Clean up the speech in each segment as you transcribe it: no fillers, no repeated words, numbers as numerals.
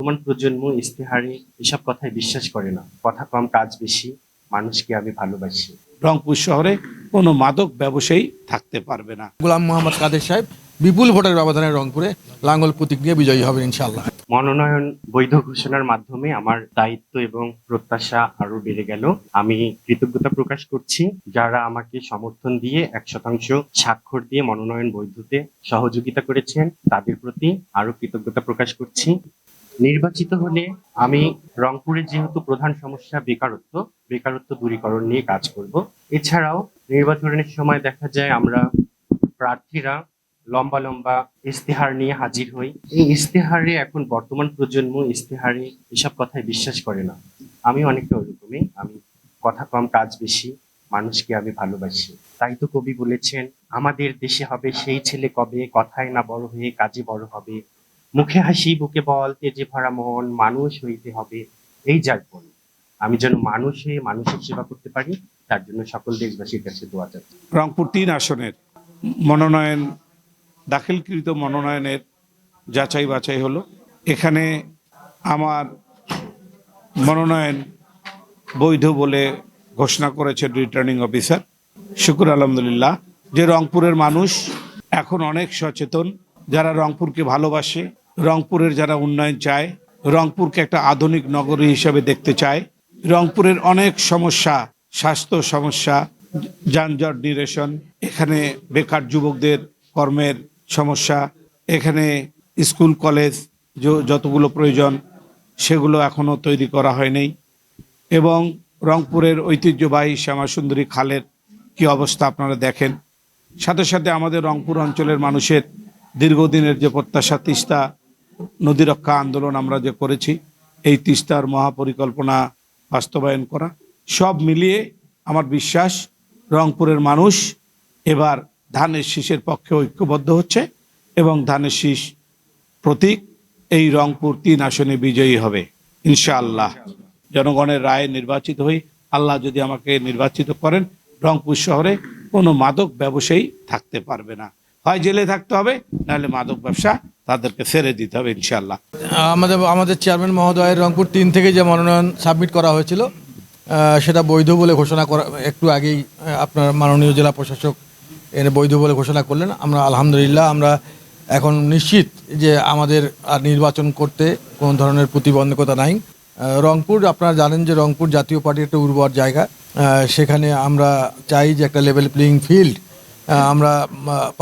বর্তমান প্রজন্ম ইস্তেহারে এসব কথায় বিশ্বাস করে না। কথা কম কাজ বেশি, মানুষকে আমি ভালোবাসি। রংপুর শহরে কোনো মাদক ব্যবসায়ী থাকতে পারবে না। গোলাম মোহাম্মদ কাদের সাহেব বিপুল ভোটের ব্যবধানে রংপুরে লাঙ্গল প্রতীক নিয়ে বিজয়ী হবেন ইনশাআল্লাহ। মনোনয়ন বৈধ ঘোষণার মাধ্যমে আমার দায়িত্ব এবং প্রত্যাশা আরো বেড়ে গেল। আমি কৃতজ্ঞতা প্রকাশ করছি যারা আমাকে সমর্থন দিয়ে 100% স্বাক্ষর দিয়ে মনোনয়ন বৈধতে সহযোগিতা করেছেন, তাদের প্রতি আরো কৃতজ্ঞতা প্রকাশ করছি। নির্বাচিত হলে আমি রংপুরের যেহেতু প্রধান সমস্যা বেকারত্ব দূরীকরণ নিয়ে কাজ করব। এছাড়াও নির্বাচনের সময় দেখা যায় আমরা প্রার্থীরা লম্বা লম্বা ইস্তেহার নিয়ে হাজির হই। এই ইস্তেহারে এখন বর্তমান প্রজন্ম ইস্তেহারে এসব কথায় বিশ্বাস করে না। আমি অনেকটা ওরকমই। আমি কথা কম কাজ বেশি, মানুষকে আমি ভালোবাসি। তাই তো কবি বলেছেন, আমাদের দেশে হবে সেই ছেলে কবে, কথায় না বড় হয়ে কাজে বড় হবে, মুখে হাসি বুকে বল, তেজে ভরা মন, মানুষ হইতে হবে এই যার গুণ। আমি যেন মানুষ হয়ে মানুষের সেবা করতে পারি, তার জন্য সকল দেশবাসীর কাছে দোয়া চাচ্ছি। রংপুর 3 আসনের মনোনয়ন দাখিলকৃত মনোনয়নের যাচাই বাছাই হলো। এখানে আমার মনোনয়ন বৈধ বলে ঘোষণা করেছেন রিটার্নিং অফিসার। শুকুর আলহামদুলিল্লাহ যে রংপুরের মানুষ এখন অনেক সচেতন, যারা রংপুরকে ভালোবাসে, রংপুরের যারা উন্নয়ন চায়, রংপুরকে একটা আধুনিক নগরী হিসেবে দেখতে চায়। রংপুরের অনেক সমস্যা, স্বাস্থ্য সমস্যা, যানজট নিরসন, এখানে বেকার যুবকদের কর্মের সমস্যা, এখানে স্কুল কলেজ যতগুলো প্রয়োজন সেগুলো এখনো তৈরি করা হয়নি, এবং রংপুরের ঐতিহ্যবাহী শ্যামাসুন্দরী খালের কি অবস্থা আপনারা দেখেন। সাথে সাথে আমাদের রংপুর অঞ্চলের মানুষের দীর্ঘদিনের যে প্রত্যাশা, তিস্তা নদী রক্ষা আন্দোলন আমরা যে করেছি, এই তিস্তার মহাপরিকল্পনা বাস্তবায়ন করা, সব মিলিয়ে আমার বিশ্বাস রংপুরের মানুষ এবার ধানের শীষের পক্ষে ঐক্যবদ্ধ হচ্ছে এবং ধানের শীষ প্রতীক এই রংপুর 3 আসনে বিজয়ী হবে ইনশাআল্লাহ। জনগণের রায়ে নির্বাচিত হই, আল্লাহ যদি আমাকে নির্বাচিত করেন, রংপুর শহরে কোনো মাদক ব্যবসায়ী থাকতে পারবে না। হয় জেলে থাকতে হবে, নাহলে মাদক ব্যবসা তাদেরকে ছেড়ে দিতে হবে ইনশাআল্লাহ। আমাদের চেয়ারম্যান মহোদয়ের রংপুর 3 থেকে যে মনোনয়ন সাবমিট করা হয়েছিল সেটা বৈধ বলে ঘোষণা করা, একটু আগেই আপনার মাননীয় জেলা প্রশাসক এনে বৈধ বলে ঘোষণা করলেন। আমরা আলহামদুলিল্লাহ আমরা এখন নিশ্চিত যে আমাদের আর নির্বাচন করতে কোনো ধরনের প্রতিবন্ধকতা নাই। রংপুর আপনারা জানেন যে রংপুর জাতীয় পার্টির একটা উর্বর জায়গা, সেখানে আমরা চাই যে একটা লেভেল প্লেয়িং ফিল্ড আমরা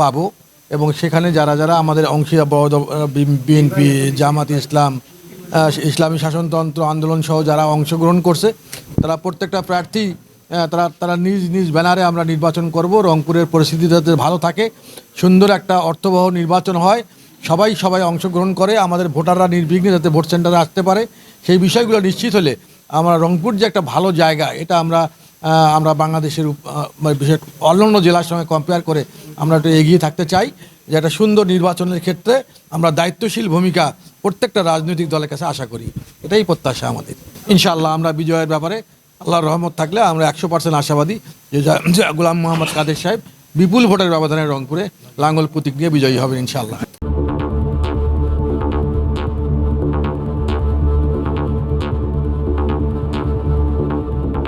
পাবো, এবং সেখানে যারা যারা আমাদের অংশীদার বিএনপি, জামাত ইসলাম, ইসলামী শাসনতন্ত্র আন্দোলন সহ যারা অংশগ্রহণ করছে, তারা প্রত্যেকটা প্রার্থী তারা নিজ নিজ ব্যানারে আমরা নির্বাচন করব। রংপুরের পরিস্থিতি যাতে ভালো থাকে, সুন্দর একটা অর্থবহ নির্বাচন হয়, সবাই অংশগ্রহণ করে, আমাদের ভোটাররা নির্বিঘ্নে যাতে ভোট সেন্টারে আসতে পারে, সেই বিষয়গুলো নিশ্চিত হলে আমরা রংপুর যে একটা ভালো জায়গা, এটা আমরা বাংলাদেশের বিশেষ অন্যান্য জেলার সঙ্গে কম্পেয়ার করে আমরা একটু এগিয়ে থাকতে চাই, যে একটা সুন্দর নির্বাচনের ক্ষেত্রে আমরা দায়িত্বশীল ভূমিকা প্রত্যেকটা রাজনৈতিক দলের কাছে আশা করি। এটাই প্রত্যাশা আমাদের। ইনশাআল্লাহ আমরা বিজয়ের ব্যাপারে আল্লাহর রহমত থাকলে আমরা 100% আশাবাদী যে গোলাম মোহাম্মদ কাদের সাহেব বিপুল ভোটের ব্যবধানে রংপুরে লাঙ্গল প্রতীক নিয়ে বিজয়ী হবেন ইনশাআল্লাহ।